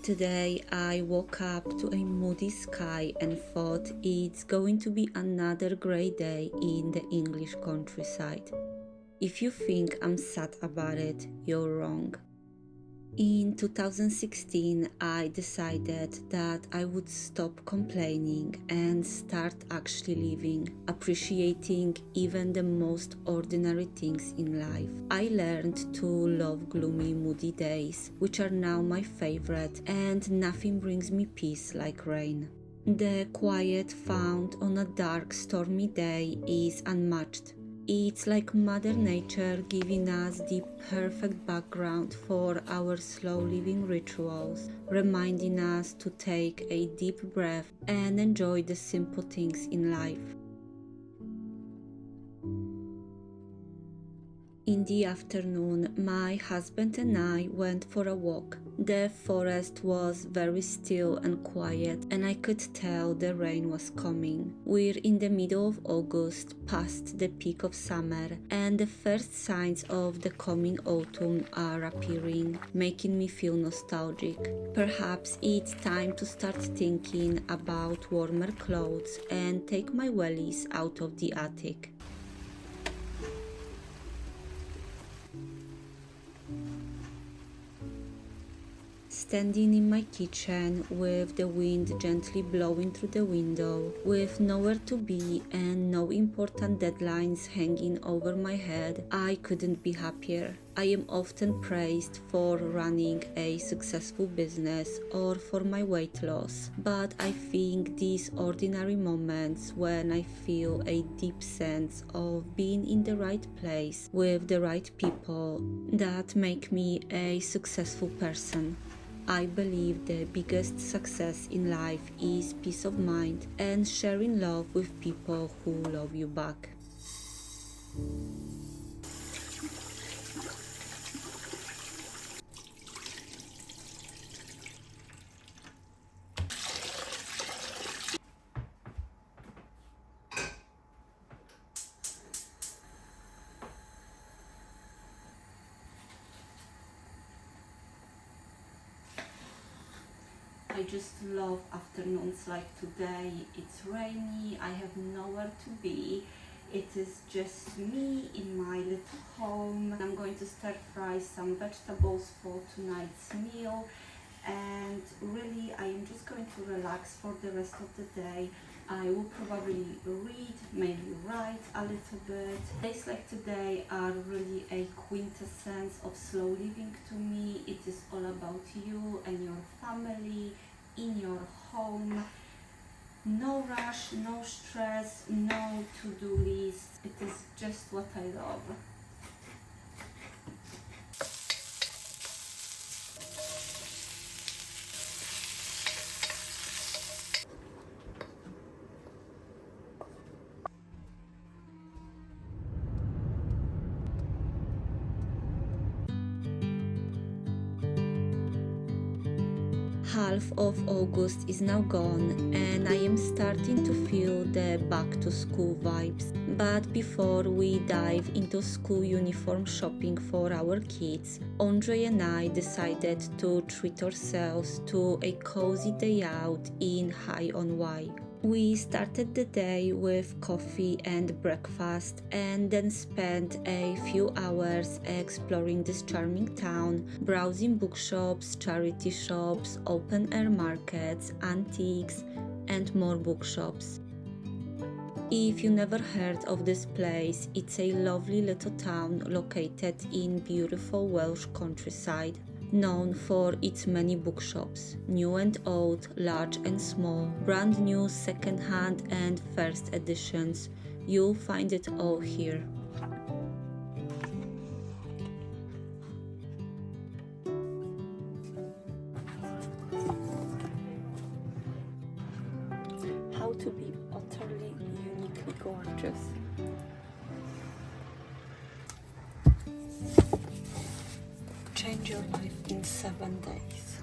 Today I woke up to a moody sky and thought it's going to be another grey day in the English countryside. If you think I'm sad about it, you're wrong. In 2016, I decided that I would stop complaining and start actually living, appreciating even the most ordinary things in life. I learned to love gloomy, moody days, which are now my favorite, and nothing brings me peace like rain. The quiet found on a dark, stormy day is unmatched. It's like Mother Nature giving us the perfect background for our slow living rituals, reminding us to take a deep breath and enjoy the simple things in life. In the afternoon, my husband and I went for a walk. The forest was very still and quiet, and I could tell the rain was coming. We're in the middle of August, past the peak of summer, and the first signs of the coming autumn are appearing, making me feel nostalgic. Perhaps it's time to start thinking about warmer clothes and take my wellies out of the attic. Standing in my kitchen with the wind gently blowing through the window, with nowhere to be and no important deadlines hanging over my head, I couldn't be happier. I am often praised for running a successful business or for my weight loss, but I think these ordinary moments when I feel a deep sense of being in the right place with the right people that make me a successful person. I believe the biggest success in life is peace of mind and sharing love with people who love you back. I just love afternoons like today. It's rainy, I have nowhere to be. It is just me in my little home. I'm going to stir fry some vegetables for tonight's meal, and really I am just going to relax for the rest of the day. I will probably read, maybe write a little bit. Days like today are really a quintessence of slow living to me. It is all about you and your family, in your home. No rush, no stress, no to-do list. It is just what I love. Half of August is now gone and I am starting to feel the back to school vibes. But before we dive into school uniform shopping for our kids, Andre and I decided to treat ourselves to a cozy day out in Hay-on-Wye. We started the day with coffee and breakfast and then spent a few hours exploring this charming town, browsing bookshops, charity shops, open-air markets, antiques, and more bookshops. If you never heard of this place, it's a lovely little town located in beautiful Welsh countryside, known for its many bookshops, new and old, large and small, brand new, second-hand and first editions. You'll find it all here. How to be utterly, uniquely gorgeous. Change your life in 7 days.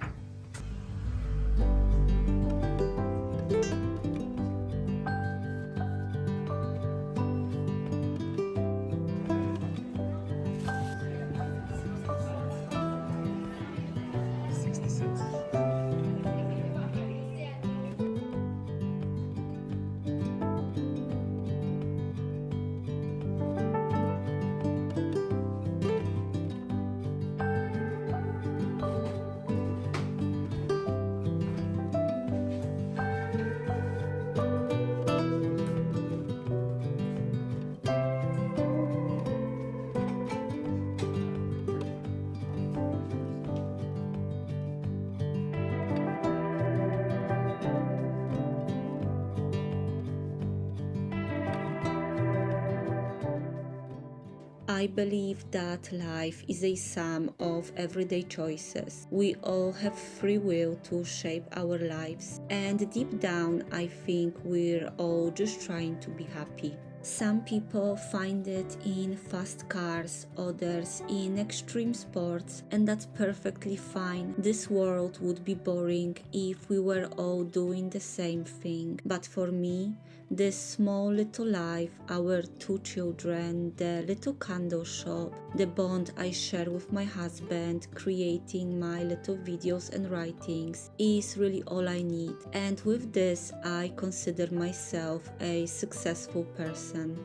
I believe that life is a sum of everyday choices. We all have free will to shape our lives, and deep down, I think we're all just trying to be happy. Some people find it in fast cars, others in extreme sports, and that's perfectly fine. This world would be boring if we were all doing the same thing. But for me, this small little life, our 2 children, the little candle shop, the bond I share with my husband, creating my little videos and writings, is really all I need. And with this, I consider myself a successful person.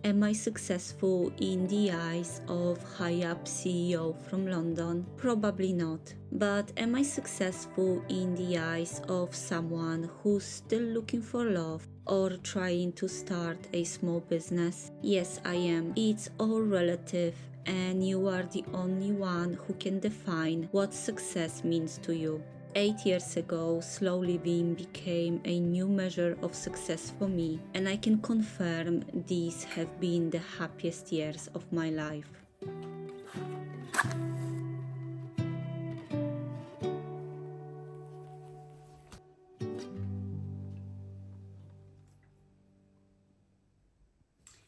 Am I successful in the eyes of high-up CEO from London? Probably not. But am I successful in the eyes of someone who's still looking for love or trying to start a small business? Yes, I am. It's all relative, and you are the only one who can define what success means to you. 8 years ago, slow living became a new measure of success for me, and I can confirm these have been the happiest years of my life.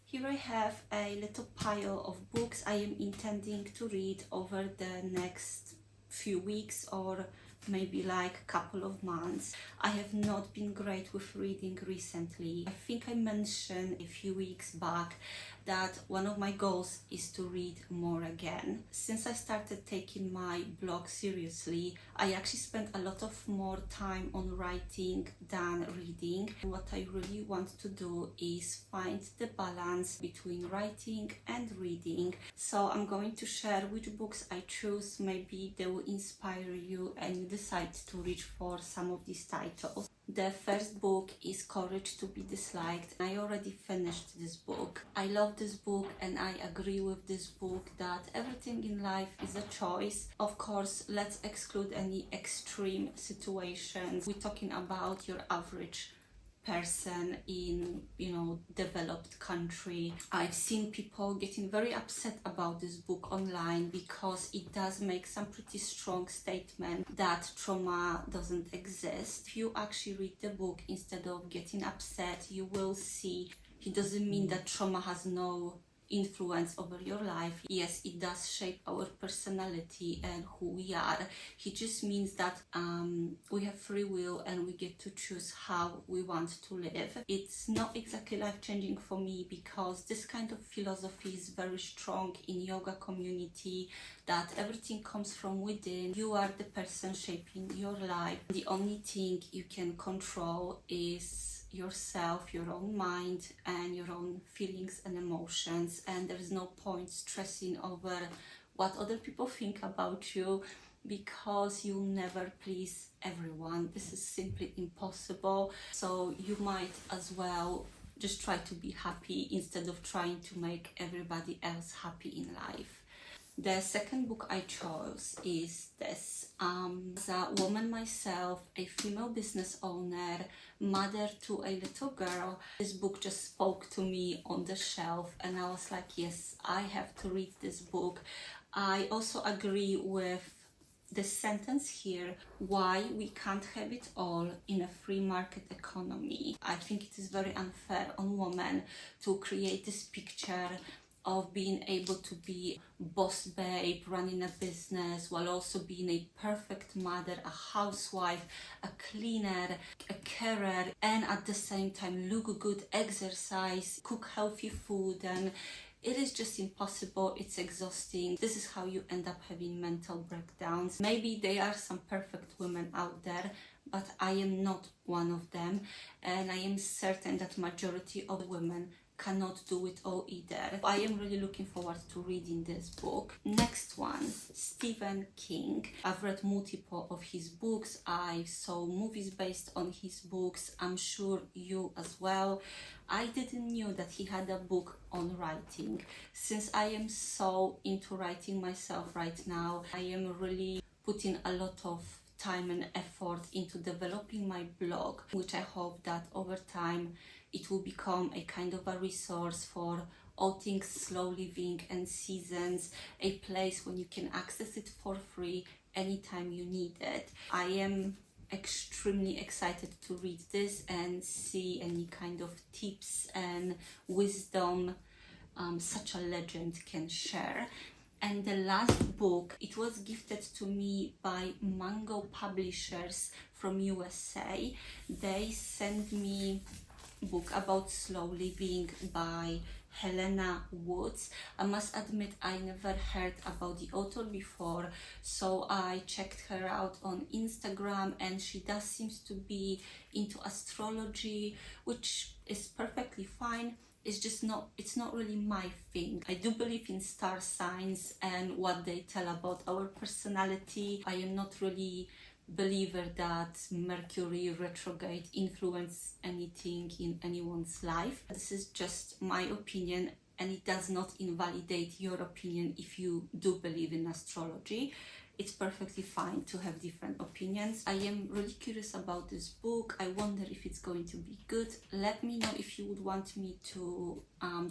Here I have a little pile of books I am intending to read over the next few weeks or maybe like a couple of months. I have not been great with reading recently. I think I mentioned a few weeks back that one of my goals is to read more again. Since I started taking my blog seriously, I actually spent a lot of more time on writing than reading. What I really want to do is find the balance between writing and reading. So I'm going to share which books I choose. Maybe they will inspire you and you decide to reach for some of these titles. The first book is Courage to be Disliked. I already finished this book. I love this book and I agree with this book that everything in life is a choice. Of course, let's exclude any extreme situations. We're talking about your average person in developed country. I've seen people getting very upset about this book online because it does make some pretty strong statement that trauma doesn't exist. If you actually read the book instead of getting upset, you will see it doesn't mean that trauma has no influence over your life. Yes, it does shape our personality and who we are. It just means that we have free will and we get to choose how we want to live. It's not exactly life-changing for me because this kind of philosophy is very strong in yoga community, that everything comes from within. You are the person shaping your life. The only thing you can control is yourself, your own mind, and your own feelings and emotions, and there is no point stressing over what other people think about you because you'll never please everyone. This is simply impossible. So you might as well just try to be happy instead of trying to make everybody else happy in life. The second book I chose is this. As a woman myself, a female business owner, mother to a little girl, this book just spoke to me on the shelf and I was like, yes, I have to read this book. I also agree with the sentence here, why we can't have it all in a free market economy. I think it is very unfair on women to create this picture of being able to be boss babe, running a business, while also being a perfect mother, a housewife, a cleaner, a carer, and at the same time look good, exercise, cook healthy food, and it is just impossible. It's exhausting. This is how you end up having mental breakdowns. Maybe there are some perfect women out there, but I am not one of them, and I am certain that majority of women cannot do it all either. I am really looking forward to reading this book. Next one, Stephen King. I've read multiple of his books. I saw movies based on his books. I'm sure you as well. I didn't knew that he had a book on writing. Since I am so into writing myself right now, I am really putting a lot of time and effort into developing my blog, which I hope that over time it will become a kind of a resource for all things slow living and seasons, a place when you can access it for free anytime you need it. I am extremely excited to read this and see any kind of tips and wisdom such a legend can share. And the last book, it was gifted to me by Mango Publishers from USA. They sent me a book about slow living by Helena Woods. I must admit I never heard about the author before, so I checked her out on Instagram, and she does seems to be into astrology, which is perfectly fine. It's not really my thing. I do believe in star signs and what they tell about our personality. I am not really believer that Mercury retrograde influence anything in anyone's life. This is just my opinion, and it does not invalidate your opinion if you do believe in astrology. It's perfectly fine to have different opinions. I am really curious about this book. I wonder if it's going to be good. Let me know if you would want me to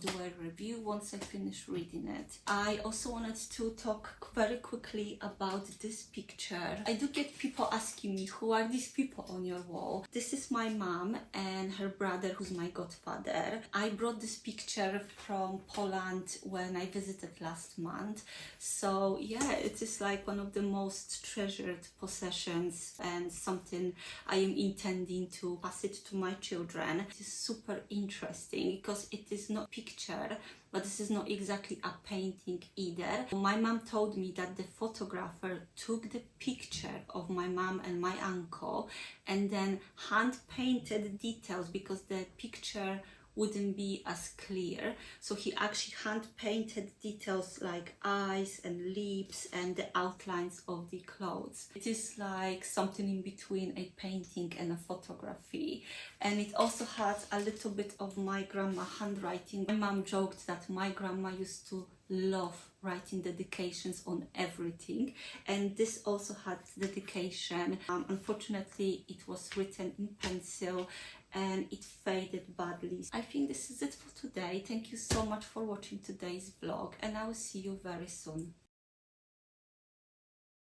do a review once I finish reading it. I also wanted to talk very quickly about this picture. I do get people asking me, who are these people on your wall? This is my mom and her brother, who's my godfather. I brought this picture from Poland when I visited last month. So yeah, it is like one of the most treasured possessions and something I am intending to pass it to my children. It is super interesting because it is not picture, but this is not exactly a painting either. My mom told me that the photographer took the picture of my mom and my uncle and then hand painted details because the picture wouldn't be as clear. So he actually hand painted details like eyes and lips and the outlines of the clothes. It is like something in between a painting and a photography. And it also has a little bit of my grandma handwriting. My mom joked that my grandma used to love writing dedications on everything, and this also had dedication. Unfortunately, it was written in pencil and it faded badly. I think this is it for today. Thank you so much for watching today's vlog, and I will see you very soon.